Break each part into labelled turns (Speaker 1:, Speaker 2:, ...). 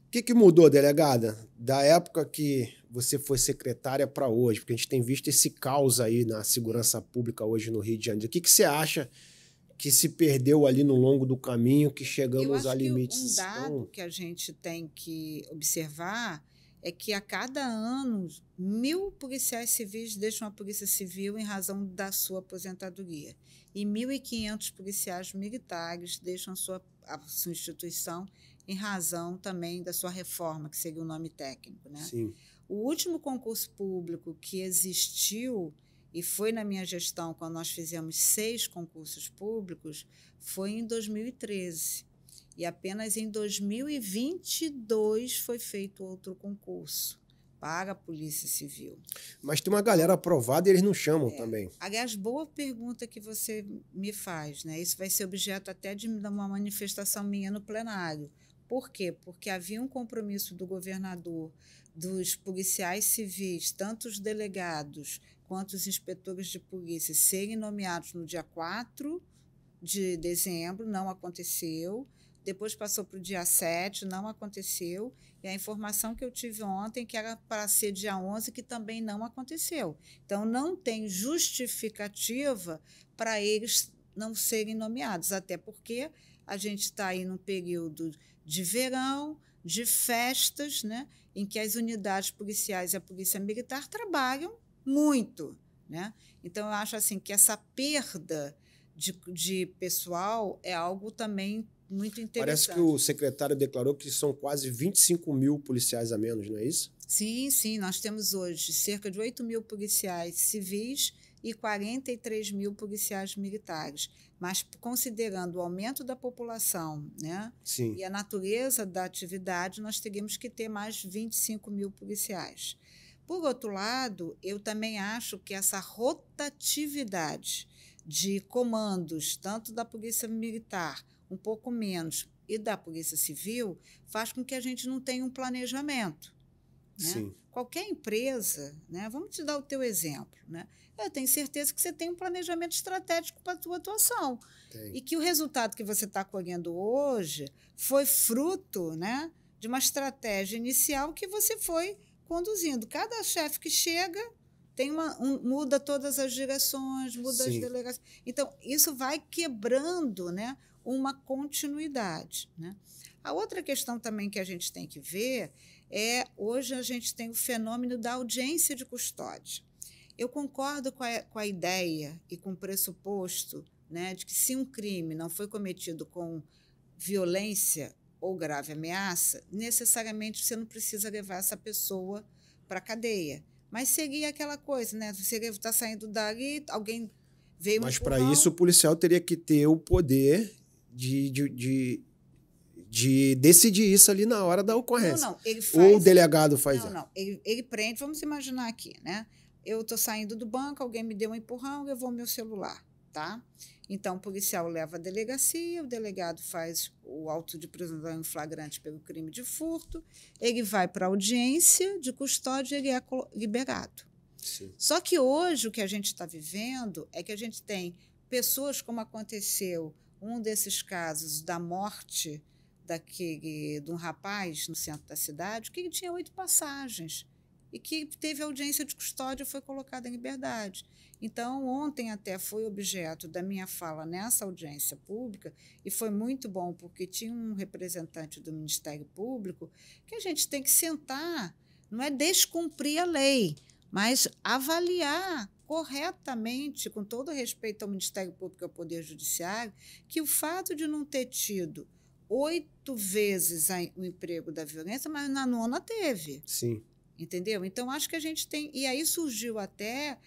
Speaker 1: que mudou, delegada, da época que você foi secretária para hoje? Porque a gente tem visto esse caos aí na segurança pública hoje no Rio de Janeiro. O que você acha que se perdeu ali no longo do caminho, que
Speaker 2: Eu
Speaker 1: chegamos a
Speaker 2: acho que um
Speaker 1: limites
Speaker 2: dado
Speaker 1: tão...
Speaker 2: que a gente tem que observar é que a cada ano 1.000 policiais civis deixam a Polícia Civil em razão da sua aposentadoria e 1.500 policiais militares deixam a sua instituição em razão também da sua reforma, que seria o nome técnico, né?
Speaker 1: Sim.
Speaker 2: O último concurso público que existiu e foi na minha gestão, quando nós fizemos 6 concursos públicos, foi em 2013. E apenas em 2022 foi feito outro concurso para a Polícia Civil.
Speaker 1: Mas tem uma galera aprovada e eles não chamam também.
Speaker 2: Aliás, boa pergunta que você me faz, né? Isso vai ser objeto até de uma manifestação minha no plenário. Por quê? Porque havia um compromisso do governador, dos policiais civis, tanto os delegados quanto os inspetores de polícia, serem nomeados no dia 4 de dezembro, não aconteceu. Depois passou para o dia 7, não aconteceu. E a informação que eu tive ontem, que era para ser dia 11, que também não aconteceu. Então, não tem justificativa para eles não serem nomeados, até porque a gente está aí num período de verão, de festas, né, em que as unidades policiais e a Polícia Militar trabalham muito, né? Então, eu acho assim que essa perda de pessoal é algo também muito interessante.
Speaker 1: Parece que o secretário declarou que são quase 25 mil policiais a menos, não é isso?
Speaker 2: Sim, sim. Nós temos hoje cerca de 8.000 policiais civis e 43.000 policiais militares. Mas, considerando o aumento da população, né,
Speaker 1: Sim.
Speaker 2: e a natureza da atividade, nós teríamos que ter mais 25.000 policiais. Por outro lado, eu também acho que essa rotatividade de comandos, tanto da Polícia Militar, um pouco menos, e da Polícia Civil, faz com que a gente não tenha um planejamento. Né?
Speaker 1: Sim.
Speaker 2: Qualquer empresa, né? Vamos te dar o teu exemplo, né? Eu tenho certeza que você tem um planejamento estratégico para a tua atuação.
Speaker 1: Tem.
Speaker 2: E que o resultado que você está colhendo hoje foi fruto, né, de uma estratégia inicial que você foi conduzindo. Cada chefe que chega tem muda todas as direções, muda as
Speaker 1: Sim.
Speaker 2: delegações. Então, isso vai quebrando, né, uma continuidade. Né? A outra questão também que a gente tem que ver hoje a gente tem o fenômeno da audiência de custódia. Eu concordo com a ideia e com o pressuposto, né, de que se um crime não foi cometido com violência ou grave ameaça, necessariamente você não precisa levar essa pessoa para a cadeia. Mas seria aquela coisa, né? Você está saindo dali, alguém veio...
Speaker 1: Mas para isso o policial teria que ter o poder de decidir isso ali na hora da ocorrência.
Speaker 2: Não, ele faz...
Speaker 1: Ou o delegado faz isso?
Speaker 2: Não, ele prende, vamos imaginar aqui, né? Eu estou saindo do banco, alguém me deu um empurrão, levou meu celular, tá? Então, o policial leva a delegacia, o delegado faz o auto de prisão em flagrante pelo crime de furto, ele vai para a audiência de custódia e ele é liberado.
Speaker 1: Sim.
Speaker 2: Só que hoje o que a gente está vivendo é que a gente tem pessoas, como aconteceu um desses casos da morte de um rapaz no centro da cidade, que ele tinha 8 passagens e que teve audiência de custódia e foi colocado em liberdade. Então, ontem até foi objeto da minha fala nessa audiência pública, e foi muito bom, porque tinha um representante do Ministério Público que a gente tem que sentar, não é descumprir a lei, mas avaliar corretamente, com todo respeito ao Ministério Público e ao Poder Judiciário, que o fato de não ter tido 8 vezes o emprego da violência, mas na 9ª teve.
Speaker 1: Sim.
Speaker 2: Entendeu? Então, acho que a gente tem... E aí surgiu até,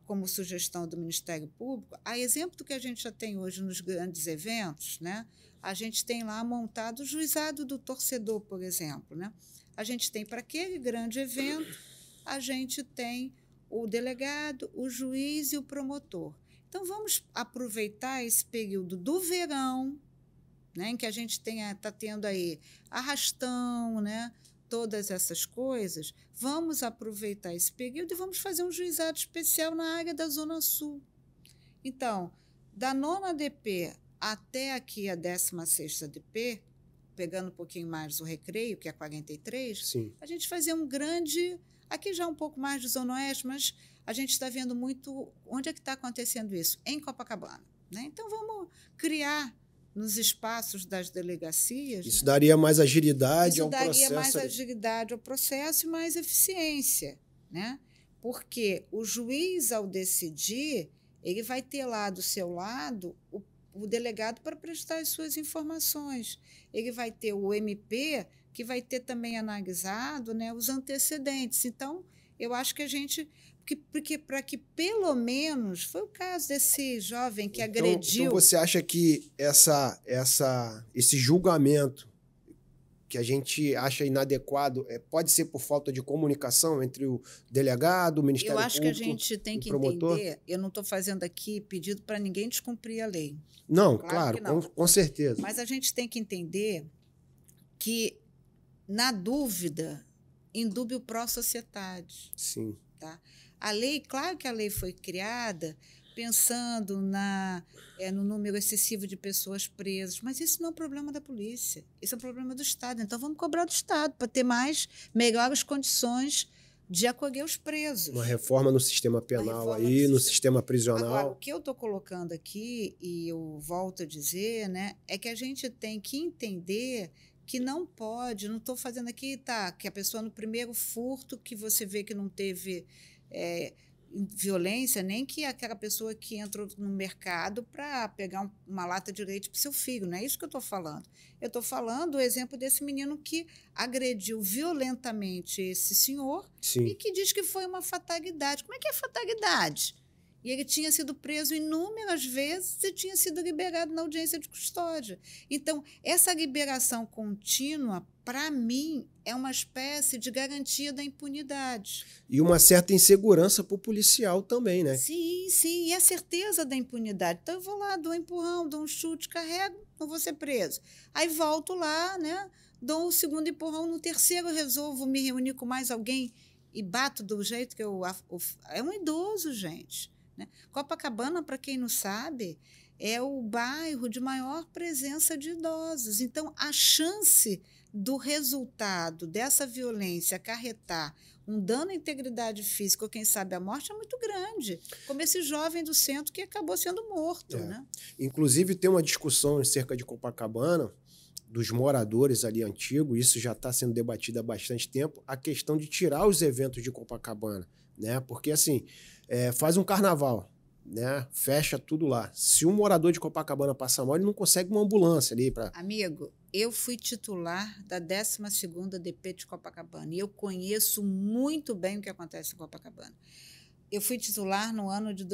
Speaker 2: como sugestão do Ministério Público, a exemplo do que a gente já tem hoje nos grandes eventos, né? A gente tem lá montado o juizado do torcedor, por exemplo. Né? A gente tem, para aquele grande evento, a gente tem o delegado, o juiz e o promotor. Então, vamos aproveitar esse período do verão, né, em que a gente está tendo aí arrastão, né, todas essas coisas, vamos aproveitar esse período e vamos fazer um juizado especial na área da Zona Sul. Então, da 9ª DP até aqui a 16ª DP, pegando um pouquinho mais o Recreio, que é 43,
Speaker 1: Sim.
Speaker 2: a gente fazia um grande... Aqui já um pouco mais de Zona Oeste, mas a gente está vendo muito... Onde é que está acontecendo isso? Em Copacabana. Né? Então, vamos criar nos espaços das delegacias...
Speaker 1: Isso daria mais agilidade ao processo.
Speaker 2: Isso daria mais agilidade ao processo e mais eficiência. Né? Porque o juiz, ao decidir, ele vai ter lá do seu lado o delegado para prestar as suas informações. Ele vai ter o MP, que vai ter também analisado, né, os antecedentes. Então, eu acho que a gente... Porque para que, pelo menos, foi o caso desse jovem que agrediu...
Speaker 1: Então, você acha que esse julgamento que a gente acha inadequado pode ser por falta de comunicação entre o delegado, o Ministério Público,
Speaker 2: eu acho que a gente tem que
Speaker 1: promotor?
Speaker 2: Entender, eu não estou fazendo aqui pedido para ninguém descumprir a lei.
Speaker 1: Não, claro,
Speaker 2: não.
Speaker 1: Com certeza.
Speaker 2: Mas a gente tem que entender que, na dúvida, indúbio pro sociedade.
Speaker 1: Sim.
Speaker 2: Tá? A lei, claro que a lei foi criada pensando no número excessivo de pessoas presas, mas isso não é um problema da polícia, isso é um problema do Estado. Então, vamos cobrar do Estado para ter melhores condições de acolher os presos.
Speaker 1: Uma reforma no sistema penal aí, no sistema prisional.
Speaker 2: Agora, o que eu estou colocando aqui, e eu volto a dizer, né, é que a gente tem que entender que não pode, não estou fazendo aqui, que a pessoa no primeiro furto, que você vê que não teve violência, nem que aquela pessoa que entrou no mercado para pegar uma lata de leite para o seu filho, não é isso que eu estou falando. Eu estou falando o exemplo desse menino que agrediu violentamente esse senhor. Sim. E que diz que foi uma fatalidade. Como é que é fatalidade? E ele tinha sido preso inúmeras vezes e tinha sido liberado na audiência de custódia. Então, essa liberação contínua, para mim, é uma espécie de garantia da impunidade.
Speaker 1: E uma certa insegurança para o policial também, né?
Speaker 2: Sim, sim, e a certeza da impunidade. Então, eu vou lá, dou um empurrão, dou um chute, carrego, não vou ser preso. Aí volto lá, né, dou um segundo empurrão, no terceiro eu resolvo me reunir com mais alguém e bato do jeito que eu... É um idoso, gente. Né? Copacabana, para quem não sabe, é o bairro de maior presença de idosos. Então, a chance do resultado dessa violência acarretar um dano à integridade física ou, quem sabe, a morte é muito grande, como esse jovem do centro que acabou sendo morto. Né?
Speaker 1: Inclusive, tem uma discussão cerca de Copacabana, dos moradores ali antigos, isso já está sendo debatido há bastante tempo, a questão de tirar os eventos de Copacabana. Né? Porque, assim, faz um carnaval, né? Fecha tudo lá. Se um morador de Copacabana passar mal, ele não consegue uma ambulância ali para...
Speaker 2: Amigo, eu fui titular da 12ª DP de Copacabana e eu conheço muito bem o que acontece em Copacabana. Eu fui titular no ano de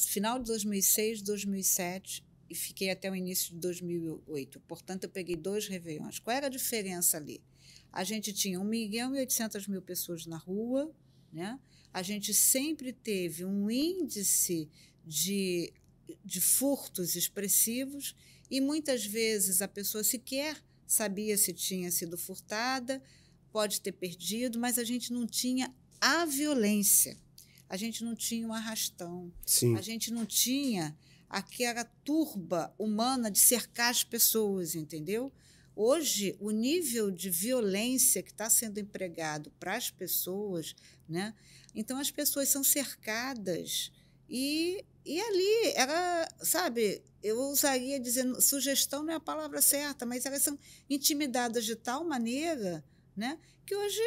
Speaker 2: final de 2006, 2007 e fiquei até o início de 2008. Portanto, eu peguei 2 réveillons. Qual era a diferença ali? A gente tinha 1.800.000 pessoas na rua, né? A gente sempre teve um índice de furtos expressivos e, muitas vezes, a pessoa sequer sabia se tinha sido furtada, pode ter perdido, mas a gente não tinha a violência, a gente não tinha o arrastão,
Speaker 1: Sim.
Speaker 2: A gente não tinha aquela turba humana de cercar as pessoas, entendeu? Hoje, o nível de violência que está sendo empregado para as pessoas, né? Então, as pessoas são cercadas e ali, sabe, eu ousaria dizer, sugestão não é a palavra certa, mas elas são intimidadas de tal maneira, né, que hoje